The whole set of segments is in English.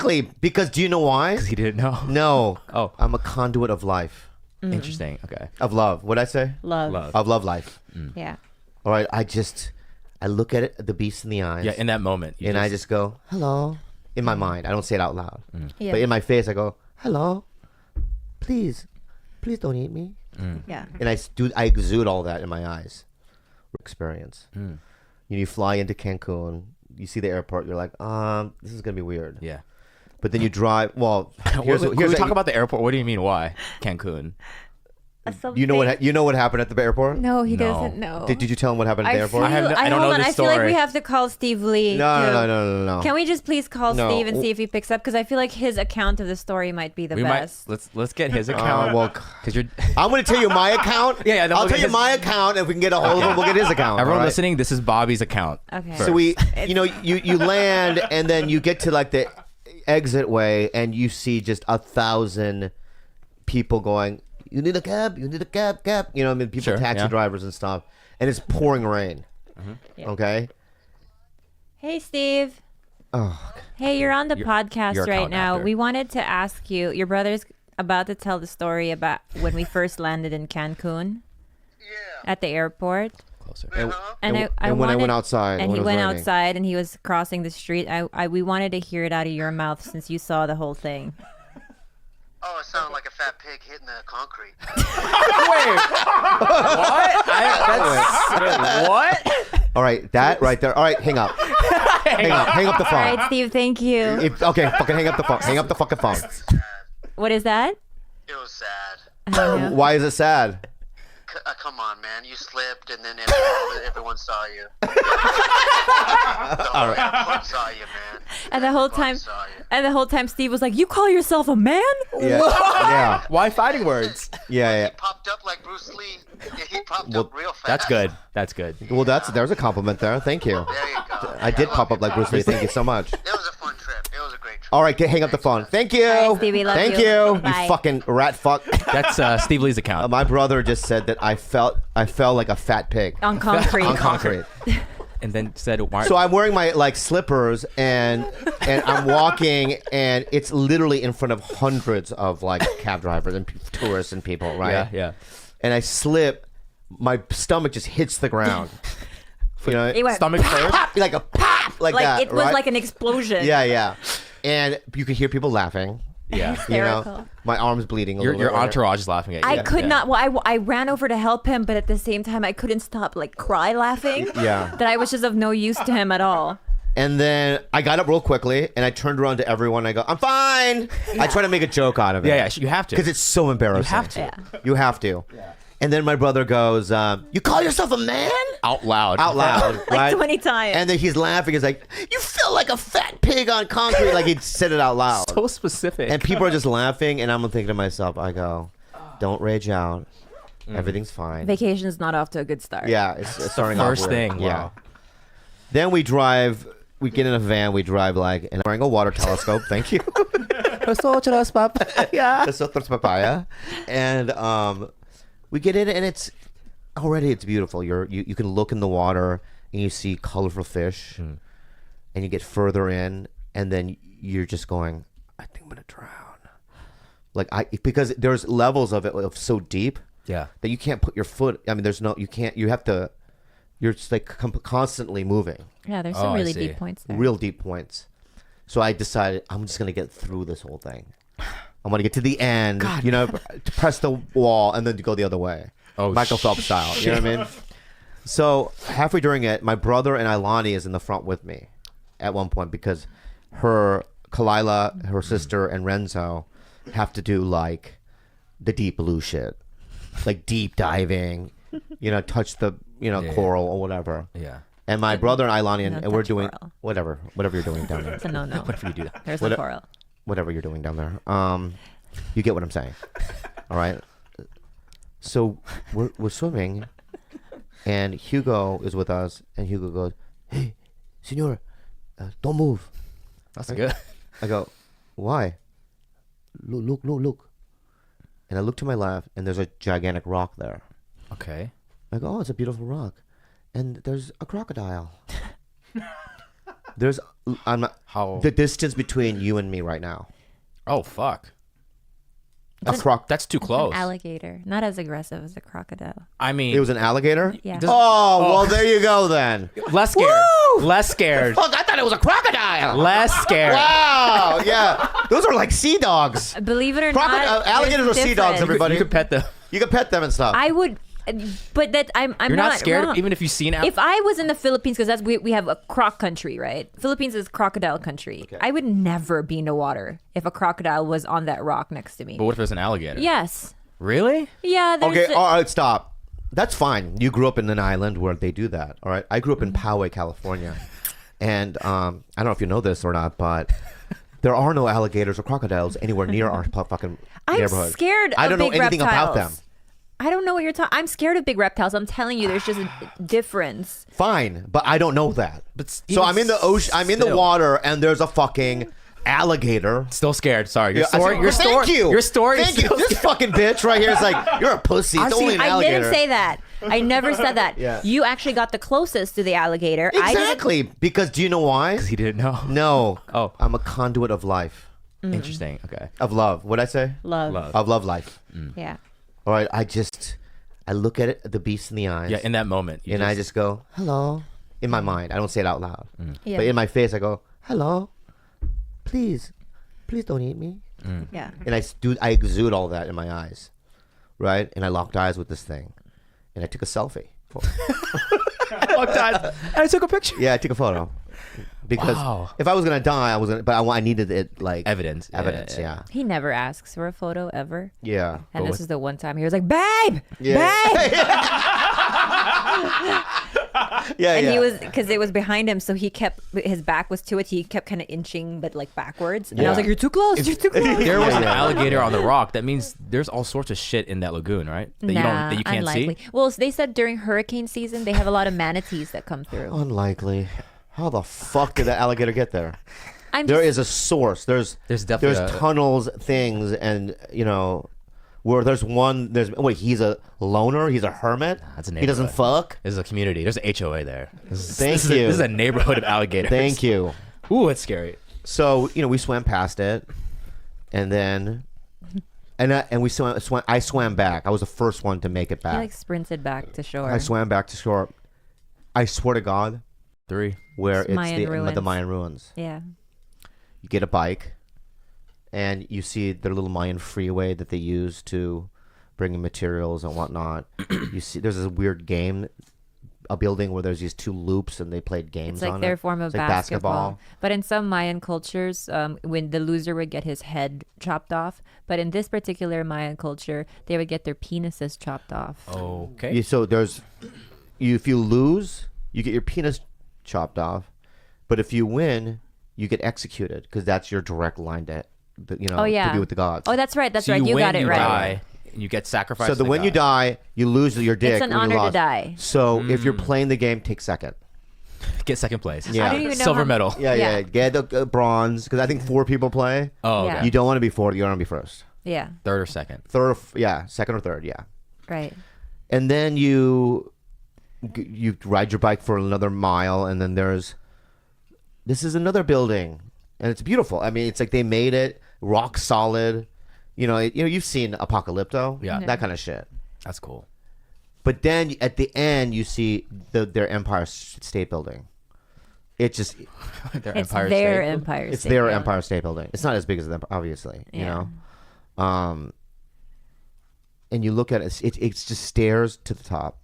Exactly. Because do you know why? Because he didn't know. No. Oh. I'm a conduit of life. Interesting. Okay. Of love. What'd I say? Love. Of love life. Yeah. All right. I look at it, the beast in the eyes. Yeah, in that moment. I just go, hello. In my mind. I don't say it out loud. Yeah. But in my face, I go, hello. Please don't eat me. Yeah. And I exude all that in my eyes. Experience. You fly into Cancun, you see the airport, you're like, this is gonna be weird. Yeah. But then you drive. Well, Can we talk about the airport? What do you mean? Why Cancun? You know what happened at the airport? No, he doesn't know. Did you tell him what happened at the airport? I don't know this I feel like story. we have to call Steve Lee. No. Can we just please call Steve and see if he picks up? Because I feel like his account of the story might be the best. Let's get his account. Because you're. I'm going to tell you my account. Yeah, I'll tell you my account. If we can get a hold of him, we'll get his account. Everyone listening, this is Bobby's account. Okay. So you land and then you get to like the exit way and you see just 1,000 people going, you need a cab, cab. You know, I mean, people, taxi drivers and stuff. And it's pouring rain. Yeah. Okay? Hey, Steve. Oh. Hey, you're on the podcast right now. after. We wanted to ask you, your brother's about to tell the story about when we first landed in Cancun. Yeah. At the airport. Closer. And I when I wanted- went outside. And when he it was went raining. outside and he was crossing the street. We wanted to hear it out of your mouth since you saw the whole thing. Oh, it sounded like a fat pig hitting the concrete. Wait. What? What? All right, that right there. All right, hang up. Hang up the phone. All right, Steve, thank you. Okay, fucking hang up the phone. Hang up the fucking phone. What is that? It was sad. I don't know. Why is it sad? Come on, man. You slipped, and then everyone saw you. All right. Everyone saw you, man. And the whole Everyone time, saw you. and the whole time, Steve was like, "You call yourself a man?" Yeah. Why fighting words? Yeah. He popped up like Bruce Lee. He popped Well, up real fast. That's good. That's good. Well, there's a compliment there. Thank you. There you go. I did pop up like Bruce Lee. Thank you so much. It was a fun trip. It was a great trip. All right, hang up the phone. Thank you. All right, Stevie, love Thank you. you. Bye. You fucking rat fuck. That's Steve Lee's account. My brother just said that I felt like a fat pig On concrete. on concrete. And then said, "Why?" So I'm wearing my like slippers and I'm walking and it's literally in front of hundreds of like cab drivers and tourists and people, right? Yeah. And I slip, my stomach just hits the ground. You know, It went Stomach first. pop, like a pop, like that. it was right? like an explosion. Yeah. And you could hear people laughing. Yeah. You know, Hysterical. my arm's bleeding. Your little bit. entourage is laughing at you. I could not. Well, I ran over to help him, but at the same time, I couldn't stop like cry laughing. Yeah. That I was just of no use to him at all. And then I got up real quickly and I turned around to everyone. I go, I'm fine. I try to make a joke out of it. Yeah. You have to. Because it's so embarrassing. You have to. Yeah. You have to. Yeah. And then my brother goes, you call yourself a man? Out loud. Out loud, Like right? 20 times. And then he's laughing. He's like, you feel like a fat pig on concrete. Like he said it out loud. So specific. And people are just laughing. And I'm thinking to myself, I go, don't rage out. Everything's fine. Vacation's not off to a good start. Yeah, it's starting off First weird. thing. Yeah. Wow. Then we get in a van. We drive like, and I'm wearing a water telescope. Thank you. Nosotros papaya. And we get in and it's beautiful. You can look in the water and you see colorful fish and you get further in and then you're just going, I think I'm gonna drown. Because there's levels of it of so deep Yeah. that you can't put your foot. I mean, you're just like constantly moving. Yeah, there's Oh, some I really see. deep points there. Real deep points. So I decided I'm just gonna get through this whole thing. I'm gonna get to the end, you know, to press the wall and then to go the other way. Oh, Michael Phelps style. You know what I mean? So halfway during it, my brother and Ilani is in the front with me at one point because Khalyla, her sister, and Renzo have to do like the deep blue shit. Like deep diving, you know, touch the coral or whatever. Yeah. And my brother and Ilani and we're touch doing coral. whatever you're doing down there. It's a no-no. Whatever you do that. There's What- no coral. Whatever you're doing down there. You get what I'm saying. All right. So we're swimming, and Hugo is with us, and Hugo goes, "Hey, Senor, don't move." That's good. I go, "Why?" Look. And I look to my left, and there's a gigantic rock there. Okay. I go, "Oh, it's a beautiful rock," and there's a crocodile. There's I'm not, How? the distance between you and me right now. Oh fuck. That's too close. Alligator, not as aggressive as a crocodile. I mean, It was an alligator. Yeah. Oh, well, there you go then. less scared. Less scared. Fuck, I thought it was a crocodile. Less scared. Wow, yeah, those are like sea dogs. Believe it or not, Alligators are there's sea dogs. difference. Everybody, You could pet them. you can pet them and stuff. I would, but that I'm You're not not scared, wrong. even if you see an If I was in the Philippines, because we have a croc country, right? Philippines is crocodile country. I would never be in the water if a crocodile was on that rock next to me. But what if there's an alligator? Yes. Really? Yeah. There's Okay, all right, stop. That's fine. You grew up in an island where they do that. All right, I grew up in Poway, California, and I don't know if you know this or not, but there are no alligators or crocodiles anywhere near our fucking I'm neighborhood. scared. I don't know big anything about them. reptiles. I don't know what you're talking. I'm scared of big reptiles. I'm telling you, there's just a difference. Fine, but I don't know that. But So I'm in the ocean. I'm in the still. water, and there's a fucking alligator. Still scared. Sorry. Your Yeah, I story. said, Your thank story. you. Your story. is Thank you. still This fucking bitch right here is like, you're a pussy. It's only an I alligator. didn't say that. I never said that. Yeah. You actually got the closest to the alligator. Exactly. Because do you know why? He didn't know. No. Oh. I'm a conduit of life, Interesting. Okay. of love. What'd I say? Love. Of love life. Yeah. All right. I look at the beast in the eyes. Yeah. In that moment. you and I just go, hello, in my mind. I don't say it out loud. Yeah. But in my face, I go, hello, please don't eat me. Yeah. And I exude all that in my eyes, right? And I locked eyes with this thing, and I took a selfie. I took a picture. Yeah, I took a photo because Wow. if I was gonna die, I was gonna. But I needed it like Evidence. Yeah, Evidence, yeah. yeah, He never asks for a photo ever. yeah. And Go this with- is the one time he was like, babe, Yeah. babe. Yeah, And yeah. he was, because it was behind him, so he kept, his back was to it. He kept kind of inching, but like backwards. And I was Yeah. like, you're too close. You're too close. If there was Yeah, an yeah. alligator on the rock, that means there's all sorts of shit in that lagoon, right? That you can't unlikely. see. Well, they said during hurricane season, they have a lot of manatees that come through. Unlikely. How the fuck did that alligator get there? I'm There just, is a source. There's definitely a- tunnels, things, and where there's one. Wait, he's a loner. He's a hermit. That's a He doesn't neighborhood. fuck. This is a community. There's an HOA there. Thank this you. This is a neighborhood of alligators. Thank you. Ooh, it's scary. So we swam past it, and then, and we swam. I swam back. I was the first one to make it he back. like sprinted back to shore. I swam back to shore. I swear to God, 3. where It's it's Mayan the ruins. Mayan ruins. Yeah. You get a bike, and you see their little Mayan freeway that they use to bring in materials and whatnot. You see, there's this weird game, a building where there's these two loops, and they played games It's like on their it. form of It's like basketball. But in some Mayan cultures, when the loser would get his head chopped off, but in this particular Mayan culture, they would get their penises chopped off. Okay. So if you lose, you get your penis chopped off, but if you win, you get executed because that's your direct line to Oh yeah. to be with the gods. Oh, that's right. That's So right. You win, got it you right. die, and you get sacrificed. So to the when you gods. die, you lose your dick. an when you honor to lost. die. So if you're playing the game, take second. get second place. Yeah. I don't even know Silver how- medal. Yeah, Yeah. Get the bronze because I think 4 people play. Oh, Yeah. okay. You don't want to be 4th. You want to be first, Yeah. Third or second. third, second or third, yeah. Right. And then you ride your bike for another mile, and then this is another building, and it's beautiful. I mean, it's like they made it rock solid. You've seen Apocalypto, Yeah. that kind of shit. That's cool. But then at the end, you see their Empire State Building. It just Their It's Empire their State. Empire it's State their Building. Empire State Building. It's not as big as them, obviously. Yeah. And you look at it, it's just stairs to the top,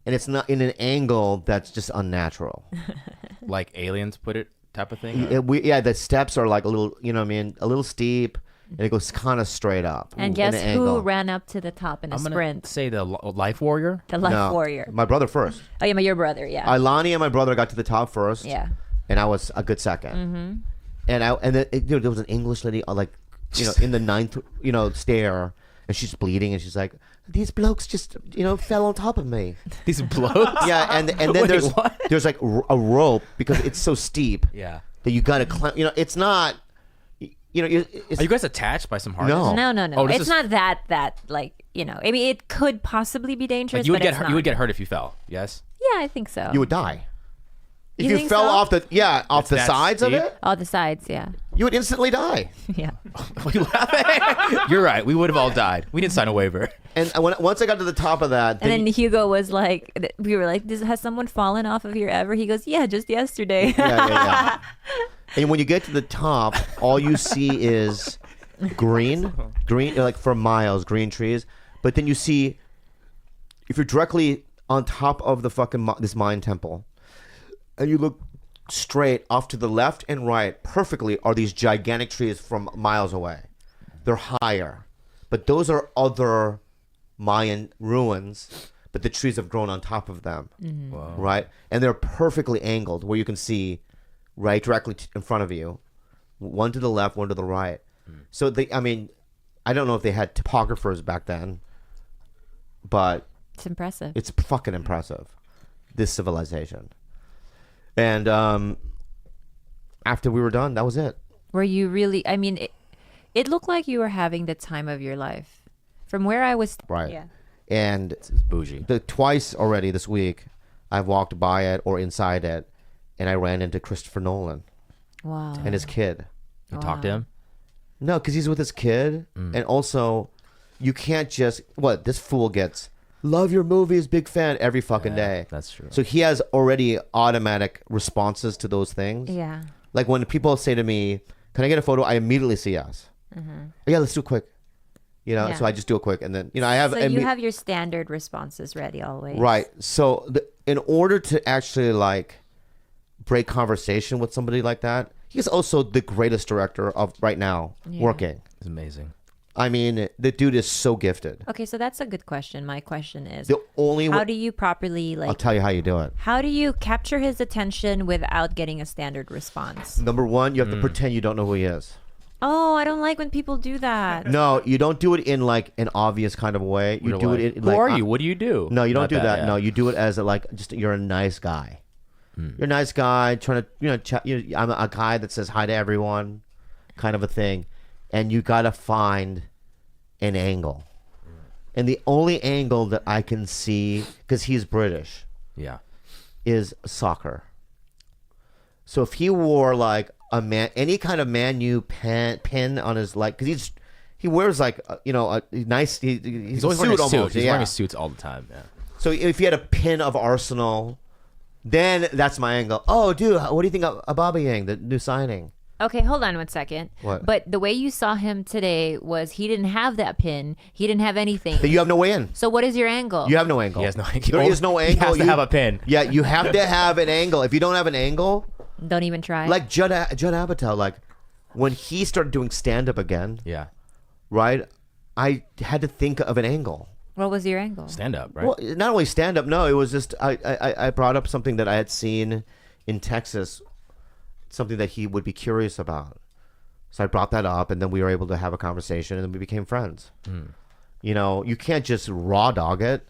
and it's not in an angle that's just unnatural. Like aliens put it type of thing. The steps are like a little, a little steep, and it goes kind of straight up. And in guess an who angle. ran up to the top in a I'm gonna sprint? say the life warrior. The life No, warrior. my brother first. Oh, yeah, your brother. Yeah. Ilani and my brother got to the top first. Yeah. And I was a good second. Mm-hmm. And then there was an English lady, in the 9th, stair, and she's bleeding, and she's like, "These blokes just, fell on top of me." These blokes. Yeah, and then Wait, there's what? there's like a rope because it's so steep Yeah. that you gotta climb. It's not. It's, Are you guys attached by some harness? No. No. Oh, this It's is- not that like, I mean, it could possibly be dangerous, Like you would but get it's hurt, not. you would get hurt if you fell. Yes. Yeah, I think so. you would die. if You you think fell so? off the off the that sides of steep? it, Oh, the sides, yeah. you would instantly die. Yeah. You're right. We would have all died. We didn't sign a waiver. And once I got to the top of that, And then Hugo was like, we were like, has someone fallen off of here ever? He goes, yeah, just yesterday. yeah. And when you get to the top, all you see is green, like for miles, green trees. But then you see, if you're directly on top of the fucking this Mayan temple, and you look straight off to the left and right, perfectly are these gigantic trees from miles away. They're higher, but those are other Mayan ruins. But the trees have grown on top of them, right? And they're perfectly angled, where you can see right directly in front of you, one to the left, one to the right. So I don't know if they had topographers back then, but It's impressive. it's fucking impressive, this civilization. And after we were done, that was it. Were you really, it looked like you were having the time of your life. From where I was. Right. Yeah. And It's bougie. twice already this week, I've walked by it or inside it, and I ran into Christopher Nolan Wow. and his kid. You talk to him? No, because he's with his kid. And also, you can't just, this fool gets, love your movies, big fan, every fucking day. That's true. So he has already automatic responses to those things. Yeah. Like when people say to me, can I get a photo? I immediately say yes. Yeah, let's do it quick. Yeah. So I just do it quick. And then, I have... So you have your standard responses ready always. Right. So in order to actually break conversation with somebody like that, he's also the greatest director of right now working. It's amazing. I mean, the dude is so gifted. Okay, so that's a good question. My question is, The only how do you properly, I'll tell you how you do it. how do you capture his attention without getting a standard response? Number one, you have to pretend you don't know who he is. Oh, I don't like when people do that. No, you don't do it in an obvious kind of way. You do it in Who are you? What do you do? No, you don't Not do that. yeah. No, you do it as just you're a nice guy. You're a nice guy trying to chat. I'm a guy that says hi to everyone, kind of a thing, and you gotta find an angle. And the only angle that I can see, because he's British, Yeah. is soccer. So if he wore any kind of Man U pin on his because he wears a nice He's a always wearing a suit. almost, He's yeah. wearing suits all the time. Yeah. So if he had a pin of Arsenal, then that's my angle. Oh, dude, what do you think of Bobby Yang, the new signing? Okay, hold on one second. What? But the way you saw him today was he didn't have that pin. He didn't have anything. Then you have no way in. So what is your angle? You have no angle. He has no angle. There is no He angle. has to have a pin. Yeah, you have to have an angle. If you don't have an angle, Don't even try. like Judd Apatow, when he started doing stand-up again, Yeah. right, I had to think of an angle. What was your angle? Stand up, right? Well, not only stand-up, no, it was just, I brought up something that I had seen in Texas, something that he would be curious about. So I brought that up, and then we were able to have a conversation, and then we became friends. You can't just raw dog it.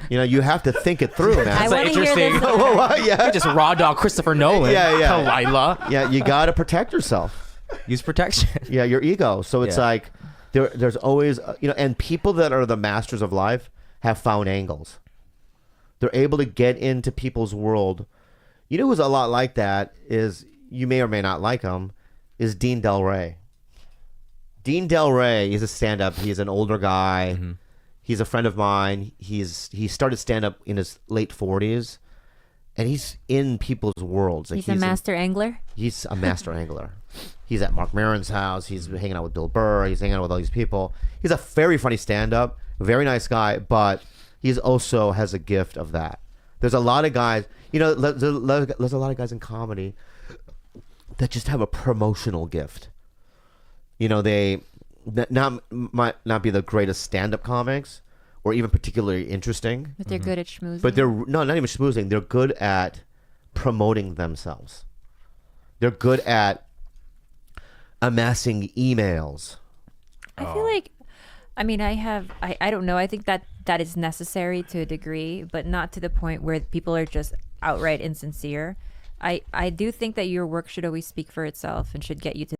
You have to think it through, man. I want to hear interesting. this. Yeah. You just raw dog Christopher Nolan. Yeah. Khalyla. Yeah, you got to protect yourself. Use protection. Yeah, your ego. So it's Yeah. there's always, and people that are the masters of life have found angles. They're able to get into people's world. You know who's a lot like that is, you may or may not like him, is Dean Del Rey. Dean Del Rey is a stand-up. He's an older guy. He's a friend of mine. He started stand-up in his late 40s, and he's in people's worlds. He's a master angler. He's a master angler. He's at Mark Maron's house. He's hanging out with Bill Burr. He's hanging out with all these people. He's a very funny stand-up, very nice guy, but he's also has a gift of that. There's a lot of guys, there's a lot of guys in comedy that just have a promotional gift. They might not be the greatest stand-up comics or even particularly interesting, But they're good at schmoozing. but they're not even schmoozing. They're good at promoting themselves. They're good at amassing emails. I feel like, I don't know. I think that is necessary to a degree, but not to the point where people are just outright insincere. I do think that your work should always speak for itself and should get you to